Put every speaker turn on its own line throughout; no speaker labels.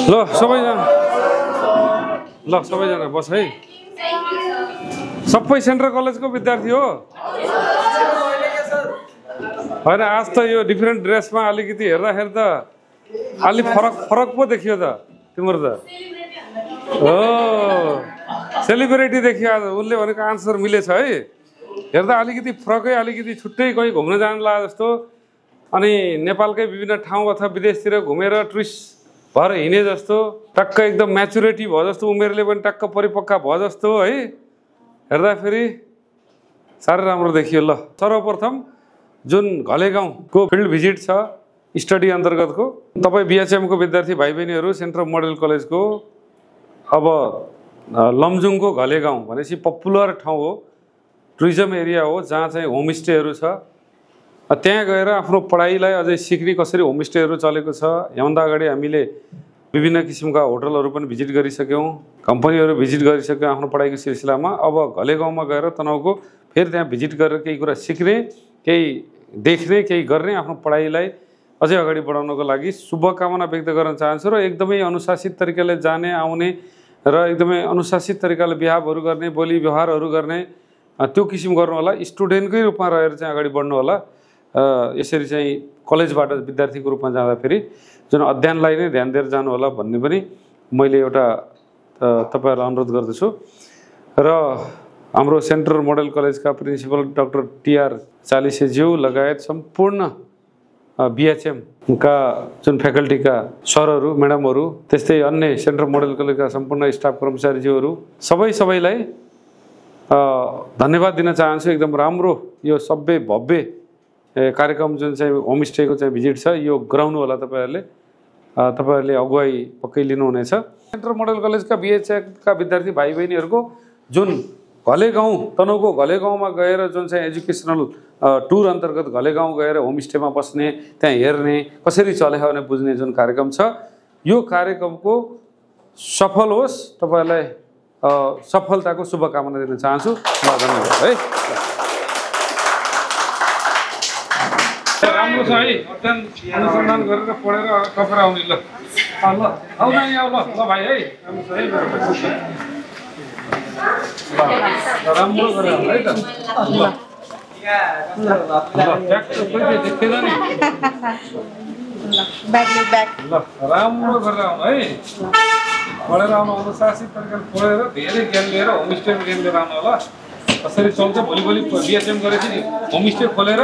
ल सबैजना बस है। सबै सेन्ट्रल कलेजको विद्यार्थी हो होइन? आज त यो डिफ्रेन्ट ड्रेसमा अलिकति हेर्दाखेरि त अलि फरक पो देखियो त तिम्रो त। हो सेलिब्रेटी देखियो आज। उसले भनेको आन्सर मिलेछ है। हेर्दा अलिकति फरकै, अलिकति छुट्टै कहीँ घुम्न जानु लाग्यो जस्तो। अनि नेपालकै विभिन्न ठाउँ अथवा विदेशतिर घुमेर टुरिस्ट भएर हिँडे जस्तो, टक्क एकदम म्याचुरिटी भयो जस्तो, उमेरले पनि टक्क परिपक्का भयो जस्तो है। हेर्दाखेरि साह्रै राम्रो देखियो। ल सर्वप्रथम जुन घले गाउँको फिल्ड भिजिट छ स्टडी अन्तर्गतको, तपाईँ बिएचएमको विद्यार्थी भाइ बहिनीहरू सेन्ट्रल मोडल कलेजको अब लमजुङको घले गाउँ भनेपछि पपुलर ठाउँ हो, टुरिज्म एरिया हो, जहाँ चाहिँ होमस्टेहरू छ। त्यहाँ गएर आफ्नो पढाइलाई अझै सिक्ने कसरी होमस्टेहरू चलेको छ। यहाँभन्दा अगाडि हामीले विभिन्न किसिमका होटलहरू पनि भिजिट गरिसक्यौँ, कम्पनीहरू भिजिट गरिसक्यौँ आफ्नो पढाइको सिलसिलामा। अब घले गाउँमा गएर तनहुँको फेरि त्यहाँ भिजिट गरेर केही कुरा सिक्ने, केही देख्ने, केही गर्ने, आफ्नो पढाइलाई अझै अगाडि बढाउनको लागि शुभकामना व्यक्त गर्न चाहन्छु। र एकदमै अनुशासित तरिकाले जाने आउने र एकदमै अनुशासित तरिकाले बिहेभहरू गर्ने, बोली व्यवहारहरू गर्ने, त्यो किसिम गर्नु होला। स्टुडेन्टकै रूपमा रहेर चाहिँ अगाडि बढ्नु होला। यसरी चाहिँ कलेजबाट विद्यार्थीको रूपमा जाँदाखेरि जुन अध्ययनलाई नै ध्यान दिएर जानु होला भन्ने पनि मैले एउटा तपाईँहरूलाई अनुरोध गर्दछु। र हाम्रो सेन्ट्रल मोडल कलेजका प्रिन्सिपल डाक्टर टीआर चालिसेज्यू लगायत सम्पूर्ण बिएचएमका जुन फ्याकल्टीका सरहरू, म्याडमहरू, त्यस्तै अन्य सेन्ट्रल मोडल कलेजका सम्पूर्ण स्टाफ कर्मचारीज्यूहरू सबैलाई धन्यवाद दिन चाहन्छु। एकदम राम्रो यो सबै भव्य कार्यक्रम जुन चाहिँ होमस्टेको चाहिँ भिजिट छ यो गराउनु होला। तपाईँहरूले अगुवाई पक्कै लिनुहुनेछ। सेन्ट्रल मोडल कलेजका बिएचएमका विद्यार्थी भाइ बहिनीहरूको जुन घले गाउँ, तनहुँको घले गाउँमा गएर जुन चाहिँ एजुकेसनल टुर अन्तर्गत घले गाउँ गएर होमस्टेमा बस्ने, त्यहाँ हेर्ने, कसरी चल्यो भने बुझ्ने जुन कार्यक्रम छ, यो कार्यक्रमको सफल होस्। तपाईँहरूलाई सफलताको शुभकामना दिन चाहन्छु। धन्यवाद है। राम्रो छ है, अध्ययन अनुसन्धान गरेर पढेर टपर आउने। ल आउ न यहाँ ल भाइ है, राम्रो छ है। राम्रो गरेर है त। राम्रो गरेर आउनु है, पढेर आउनु, अनुशासित तरिकाले पढेर धेरै ज्ञान लिएर होमस्टेको ज्ञान लिएर आउनु होला। कसरी चल्छ भोलि बिएचएम गरेपछि होमस्टे खोलेर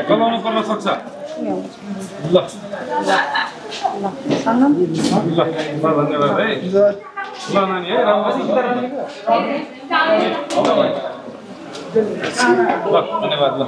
चलाउनु पर्न सक्छ। ल धन्यवाद है। ल नानी है, राम्रो ल धन्यवाद। ल